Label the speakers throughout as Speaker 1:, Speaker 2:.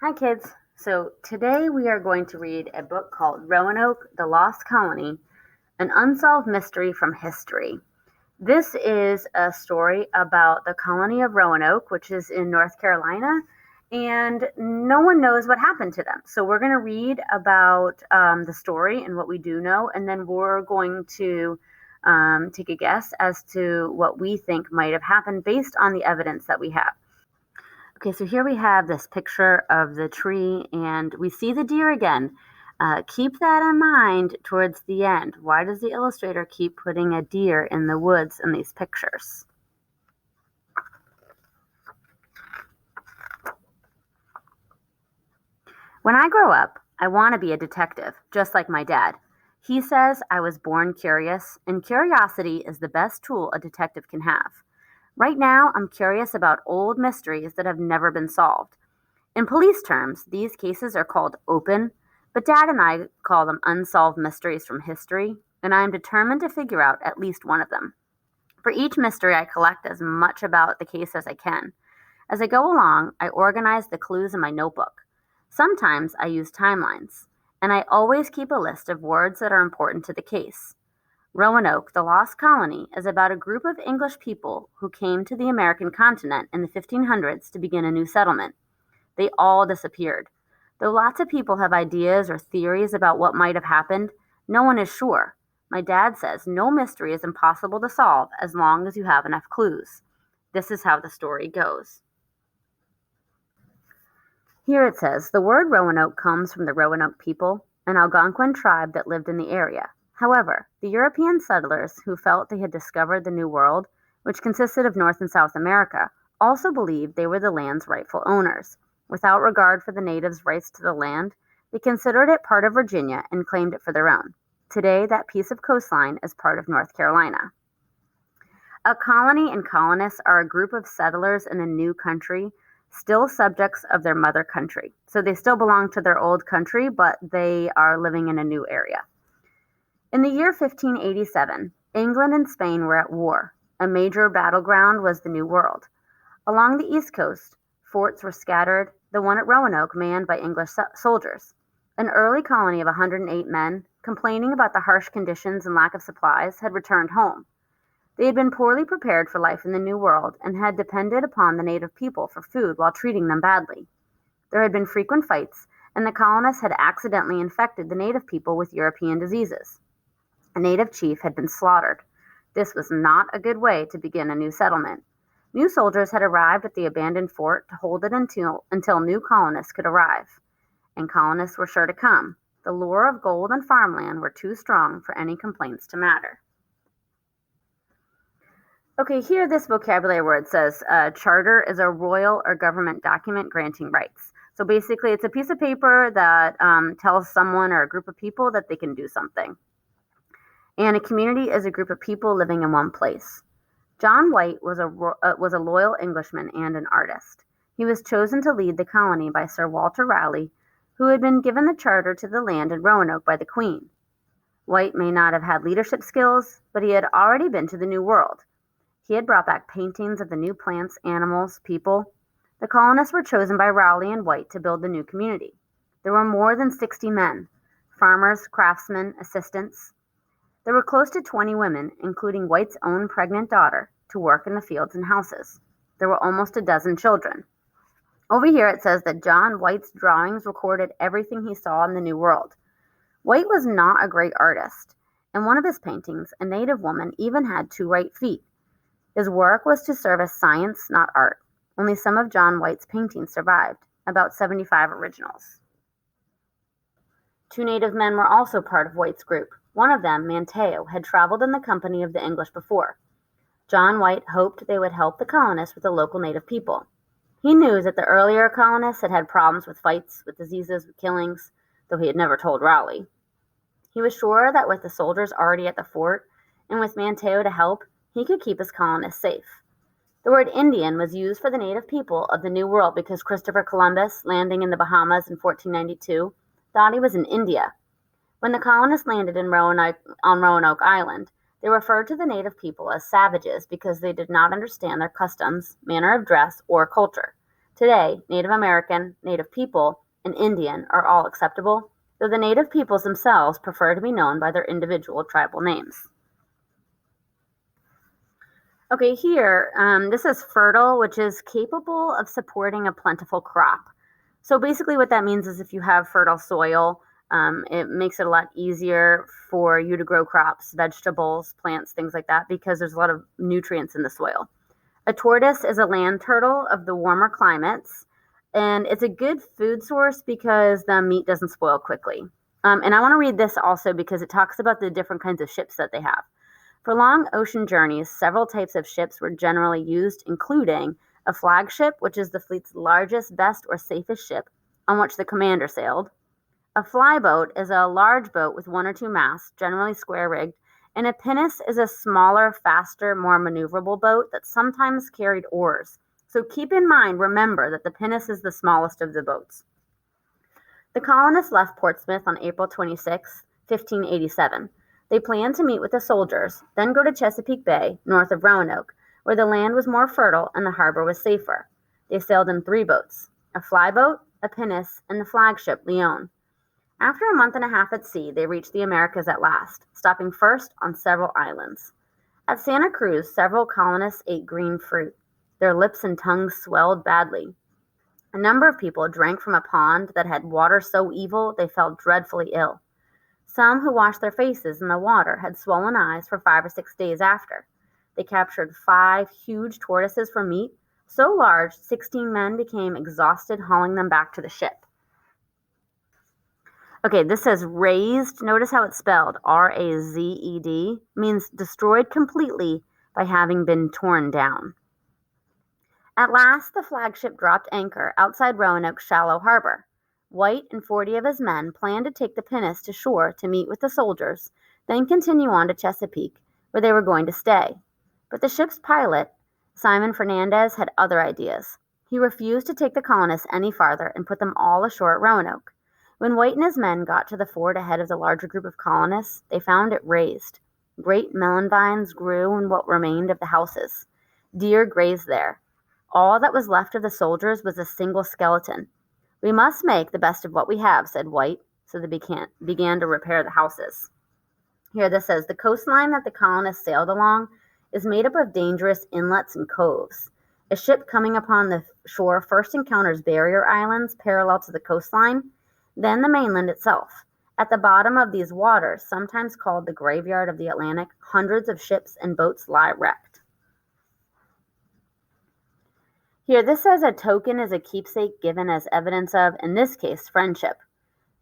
Speaker 1: Hi, kids. So today we are going to read a book called Roanoke, the Lost Colony, an Unsolved Mystery from History. This is a story about the colony of Roanoke, which is in North Carolina, and no one knows what happened to them. So we're going to read about the story and what we do know, and then we're going to take a guess as to what we think might have happened based on the evidence that we have. Okay, so here we have this picture of the tree, and we see the deer again. Keep that in mind towards the end. Why does the illustrator keep putting a deer in the woods in these pictures? When I grow up, I want to be a detective, just like my dad. He says I was born curious, and curiosity is the best tool a detective can have. Right now, I'm curious about old mysteries that have never been solved. In police terms, these cases are called open, but Dad and I call them unsolved mysteries from history, and I am determined to figure out at least one of them. For each mystery, I collect as much about the case as I can. As I go along, I organize the clues in my notebook. Sometimes I use timelines, and I always keep a list of words that are important to the case. Roanoke, the Lost Colony, is about a group of English people who came to the American continent in the 1500s to begin a new settlement. They all disappeared. Though lots of people have ideas or theories about what might have happened, no one is sure. My dad says no mystery is impossible to solve as long as you have enough clues. This is how the story goes. Here it says the word Roanoke comes from the Roanoke people, an Algonquin tribe that lived in the area. However, the European settlers who felt they had discovered the New World, which consisted of North and South America, also believed they were the land's rightful owners. Without regard for the natives' rights to the land, they considered it part of Virginia and claimed it for their own. Today, that piece of coastline is part of North Carolina. A colony and colonists are a group of settlers in a new country, still subjects of their mother country. So they still belong to their old country, but they are living in a new area. In the year 1587, England and Spain were at war. A major battleground was the New World. Along the East Coast, forts were scattered, the one at Roanoke manned by English soldiers. An early colony of 108 men, complaining about the harsh conditions and lack of supplies, had returned home. They had been poorly prepared for life in the New World and had depended upon the native people for food while treating them badly. There had been frequent fights, and the colonists had accidentally infected the native people with European diseases. A native chief had been slaughtered. This was not a good way to begin a new settlement. New soldiers had arrived at the abandoned fort to hold it until new colonists could arrive. And colonists were sure to come. The lure of gold and farmland were too strong for any complaints to matter. Okay, here this vocabulary word says charter is a royal or government document granting rights. So basically, it's a piece of paper that tells someone or a group of people that they can do something. And a community is a group of people living in one place. John White was a loyal Englishman and an artist. He was chosen to lead the colony by Sir Walter Raleigh, who had been given the charter to the land in Roanoke by the Queen. White may not have had leadership skills, but he had already been to the New World. He had brought back paintings of the new plants, animals, people. The colonists were chosen by Raleigh and White to build the new community. There were more than 60 men, farmers, craftsmen, assistants. There were close to 20 women, including White's own pregnant daughter, to work in the fields and houses. There were almost a dozen children. Over here it says that John White's drawings recorded everything he saw in the New World. White was not a great artist. In one of his paintings, a native woman even had 2 right feet. His work was to serve as science, not art. Only some of John White's paintings survived, about 75 originals. 2 native men were also part of White's group. One of them, Manteo, had traveled in the company of the English before. John White hoped they would help the colonists with the local native people. He knew that the earlier colonists had had problems with fights, with diseases, with killings, though he had never told Raleigh. He was sure that with the soldiers already at the fort, and with Manteo to help, he could keep his colonists safe. The word Indian was used for the native people of the New World because Christopher Columbus, landing in the Bahamas in 1492, thought he was in India. When the colonists landed on Roanoke Island, they referred to the native people as savages because they did not understand their customs, manner of dress, or culture. Today, Native American, Native people, and Indian are all acceptable, though the Native peoples themselves prefer to be known by their individual tribal names. Okay, here, this is fertile, which is capable of supporting a plentiful crop. So basically what that means is if you have fertile soil, it makes it a lot easier for you to grow crops, vegetables, plants, things like that, because there's a lot of nutrients in the soil. A tortoise is a land turtle of the warmer climates, and it's a good food source because the meat doesn't spoil quickly. And I want to read this also because it talks about the different kinds of ships that they have. For long ocean journeys, several types of ships were generally used, including a flagship, which is the fleet's largest, best, or safest ship, on which the commander sailed. A flyboat is a large boat with one or two masts, generally square-rigged, and a pinnace is a smaller, faster, more maneuverable boat that sometimes carried oars. So keep in mind, remember that the pinnace is the smallest of the boats. The colonists left Portsmouth on April 26, 1587. They planned to meet with the soldiers, then go to Chesapeake Bay, north of Roanoke, where the land was more fertile and the harbor was safer. They sailed in 3 boats, a flyboat, a pinnace, and the flagship Leon. After a month and a half at sea, they reached the Americas at last, stopping first on several islands. At Santa Cruz, several colonists ate green fruit. Their lips and tongues swelled badly. A number of people drank from a pond that had water so evil they felt dreadfully ill. Some who washed their faces in the water had swollen eyes for 5 or 6 days after. They captured 5 huge tortoises for meat, so large 16 men became exhausted hauling them back to the ship. Okay, this says razed. Notice how it's spelled. R-A-Z-E-D means destroyed completely by having been torn down. At last, the flagship dropped anchor outside Roanoke's shallow harbor. White and 40 of his men planned to take the pinnace to shore to meet with the soldiers, then continue on to Chesapeake, where they were going to stay. But the ship's pilot, Simon Fernandez, had other ideas. He refused to take the colonists any farther and put them all ashore at Roanoke. When White and his men got to the fort ahead of the larger group of colonists, they found it razed. Great melon vines grew in what remained of the houses. Deer grazed there. All that was left of the soldiers was a single skeleton. "We must make the best of what we have," said White, so they began to repair the houses. Here this says, the coastline that the colonists sailed along is made up of dangerous inlets and coves. A ship coming upon the shore first encounters barrier islands parallel to the coastline, then the mainland itself. At the bottom of these waters, sometimes called the graveyard of the Atlantic, hundreds of ships and boats lie wrecked. Here, this says a token is a keepsake given as evidence of, in this case, friendship.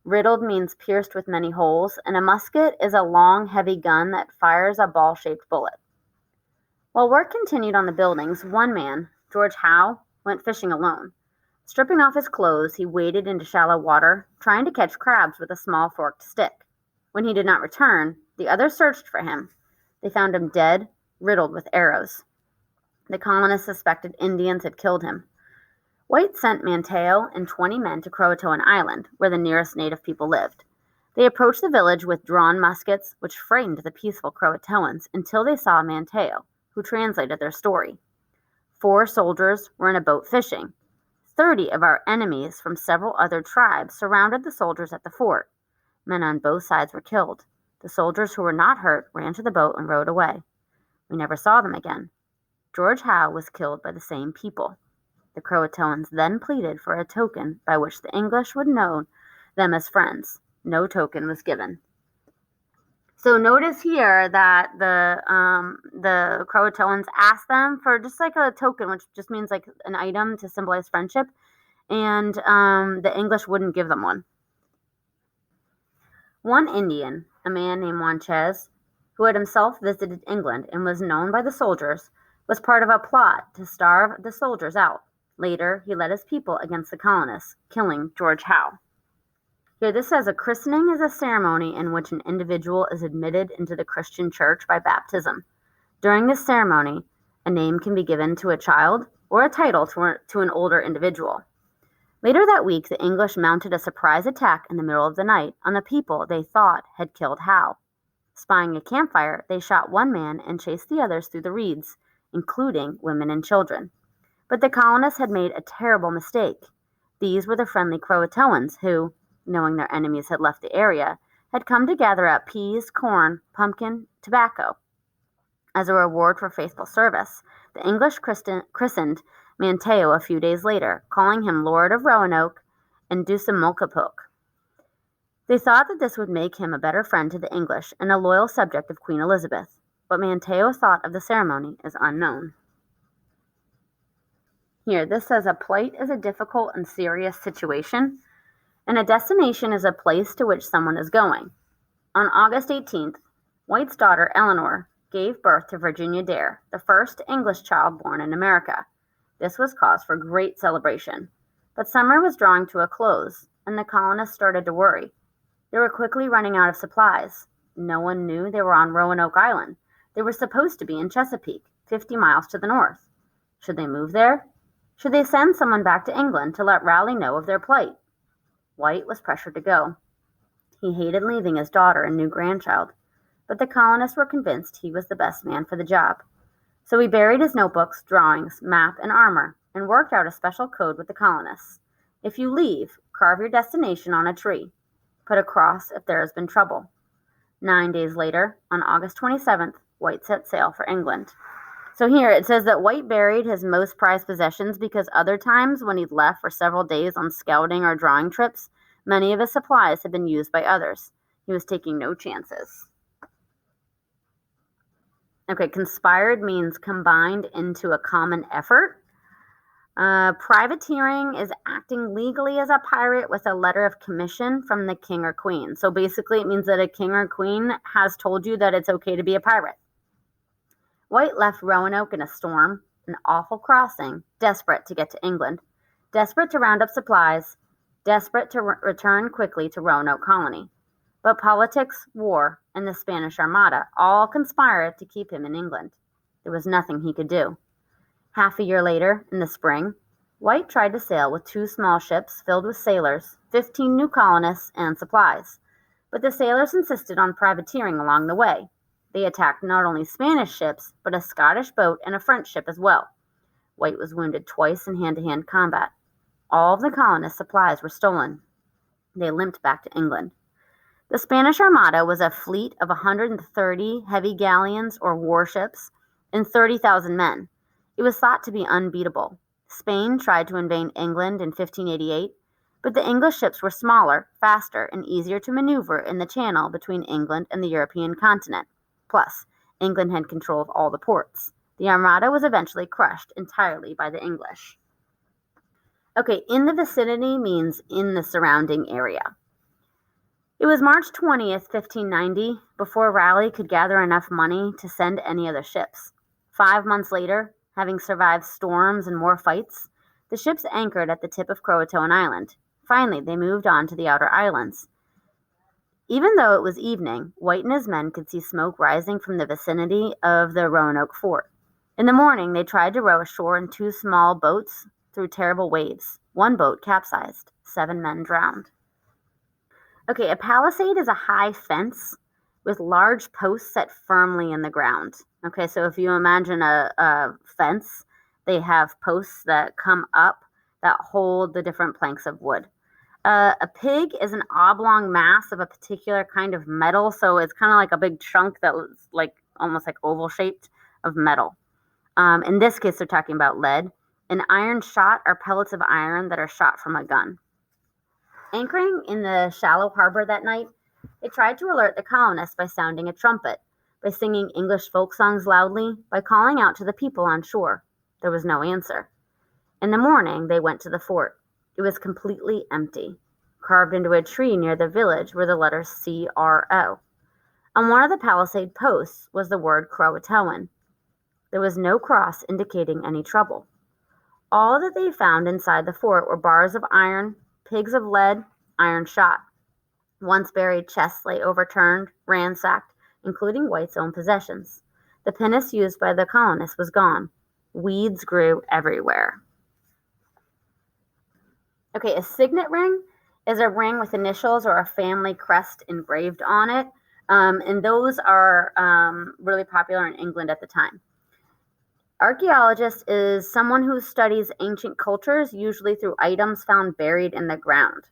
Speaker 1: Riddled means pierced with many holes, and a musket is a long, heavy gun that fires a ball-shaped bullet. While work continued on the buildings, one man, George Howe, went fishing alone. Stripping off his clothes, he waded into shallow water, trying to catch crabs with a small forked stick. When he did not return, the others searched for him. They found him dead, riddled with arrows. The colonists suspected Indians had killed him. White sent Manteo and 20 men to Croatoan Island, where the nearest native people lived. They approached the village with drawn muskets, which frightened the peaceful Croatoans until they saw Manteo, who translated their story. 4 soldiers were in a boat fishing. 30 of our enemies from several other tribes surrounded the soldiers at the fort. Men on both sides were killed. The soldiers who were not hurt ran to the boat and rowed away. We never saw them again. George Howe was killed by the same people. The Croatoans then pleaded for a token by which the English would know them as friends. No token was given. So notice here that the Croatoans asked them for just like a token, which just means like an item to symbolize friendship, and the English wouldn't give them one. One Indian, a man named Juanchez, who had himself visited England and was known by the soldiers, was part of a plot to starve the soldiers out. Later, he led his people against the colonists, killing George Howe. Here, this says a christening is a ceremony in which an individual is admitted into the Christian church by baptism. During this ceremony, a name can be given to a child or a title to an older individual. Later that week, the English mounted a surprise attack in the middle of the night on the people they thought had killed Howe. Spying a campfire, they shot one man and chased the others through the reeds, including women and children. But the colonists had made a terrible mistake. These were the friendly Croatoans who, knowing their enemies had left the area, had come to gather up peas, corn, pumpkin, tobacco. As a reward for faithful service, the English christened Manteo a few days later, calling him Lord of Roanoke and Dusamulcapuk. They thought that this would make him a better friend to the English and a loyal subject of Queen Elizabeth. What Manteo thought of the ceremony is unknown. Here, this says a plight is a difficult and serious situation, and a destination is a place to which someone is going. On August 18th, White's daughter Eleanor gave birth to Virginia Dare, the first English child born in America. This was cause for great celebration. But summer was drawing to a close, and the colonists started to worry. They were quickly running out of supplies. No one knew they were on Roanoke Island. They were supposed to be in Chesapeake, 50 miles to the north. Should they move there? Should they send someone back to England to let Raleigh know of their plight? White was pressured to go. He hated leaving his daughter and new grandchild, but the colonists were convinced he was the best man for the job. So he buried his notebooks, drawings, map, and armor, and worked out a special code with the colonists. If you leave, carve your destination on a tree. Put a cross if there has been trouble. 9 days later, on August 27th, White set sail for England. So here it says that White buried his most prized possessions because other times when he'd left for several days on scouting or drawing trips, many of his supplies had been used by others. He was taking no chances. Okay, conspired means combined into a common effort. Privateering is acting legally as a pirate with a letter of commission from the king or queen. So basically it means that a king or queen has told you that it's okay to be a pirate. White left Roanoke in a storm, an awful crossing, desperate to get to England, desperate to round up supplies, desperate to return quickly to Roanoke colony. But politics, war, and the Spanish Armada all conspired to keep him in England. There was nothing he could do. Half a year later, in the spring, White tried to sail with 2 small ships filled with sailors, 15 new colonists, and supplies. But the sailors insisted on privateering along the way. They attacked not only Spanish ships, but a Scottish boat and a French ship as well. White was wounded twice in hand-to-hand combat. All of the colonists' supplies were stolen. They limped back to England. The Spanish Armada was a fleet of 130 heavy galleons or warships and 30,000 men. It was thought to be unbeatable. Spain tried to invade England in 1588, but the English ships were smaller, faster, and easier to maneuver in the channel between England and the European continent. Plus, England had control of all the ports. The Armada was eventually crushed entirely by the English. Okay, in the vicinity means in the surrounding area. It was March 20th, 1590, before Raleigh could gather enough money to send any other ships. 5 months later, having survived storms and more fights, the ships anchored at the tip of Croatoan Island. Finally, they moved on to the outer islands. Even though it was evening, White and his men could see smoke rising from the vicinity of the Roanoke fort. In the morning, they tried to row ashore in 2 small boats through terrible waves. 1 boat capsized. 7 men drowned. Okay, a palisade is a high fence with large posts set firmly in the ground. Okay, so if you imagine a fence, they have posts that come up that hold the different planks of wood. A pig is an oblong mass of a particular kind of metal, so it's kind of like a big chunk that was like almost like oval shaped of metal. In this case, they're talking about lead. An iron shot are pellets of iron that are shot from a gun. Anchoring in the shallow harbor that night, they tried to alert the colonists by sounding a trumpet, by singing English folk songs loudly, by calling out to the people on shore. There was no answer. In the morning, they went to the fort. It was completely empty. Carved into a tree near the village were the letters C-R-O. On one of the palisade posts was the word Croatoan. There was no cross indicating any trouble. All that they found inside the fort were bars of iron, pigs of lead, iron shot. Once buried chests lay overturned, ransacked, including White's own possessions. The pinnace used by the colonists was gone. Weeds grew everywhere. Okay, a signet ring is a ring with initials or a family crest engraved on it, and those are really popular in England at the time. Archaeologist is someone who studies ancient cultures, usually through items found buried in the ground.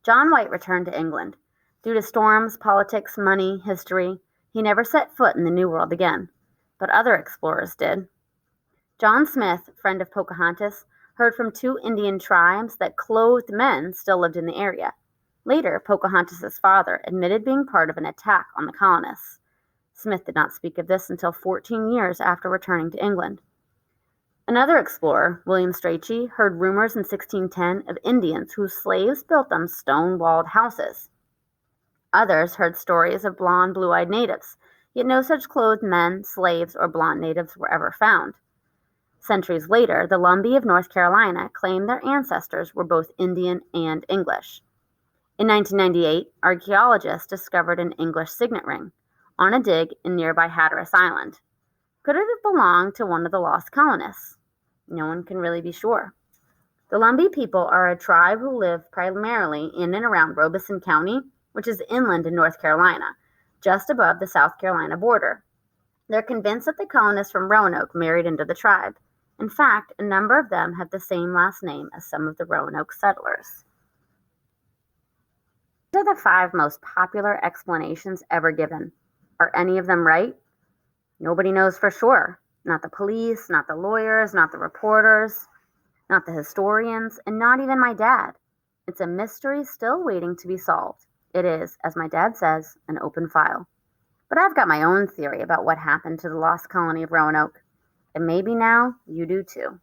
Speaker 1: John White returned to England. Due to storms, politics, money, history, he never set foot in the New World again, but other explorers did. John Smith, friend of Pocahontas, heard from 2 Indian tribes that clothed men still lived in the area. Later, Pocahontas' father admitted being part of an attack on the colonists. Smith did not speak of this until 14 years after returning to England. Another explorer, William Strachey, heard rumors in 1610 of Indians whose slaves built them stone-walled houses. Others heard stories of blonde, blue-eyed natives, yet no such clothed men, slaves, or blonde natives were ever found. Centuries later, the Lumbee of North Carolina claimed their ancestors were both Indian and English. In 1998, archaeologists discovered an English signet ring on a dig in nearby Hatteras Island. Could it have belonged to one of the lost colonists? No one can really be sure. The Lumbee people are a tribe who live primarily in and around Robeson County, which is inland in North Carolina, just above the South Carolina border. They're convinced that the colonists from Roanoke married into the tribe. In fact, a number of them have the same last name as some of the Roanoke settlers. These are the 5 most popular explanations ever given. Are any of them right? Nobody knows for sure. Not the police, not the lawyers, not the reporters, not the historians, and not even my dad. It's a mystery still waiting to be solved. It is, as my dad says, an open file. But I've got my own theory about what happened to the lost colony of Roanoke. And maybe now you do too.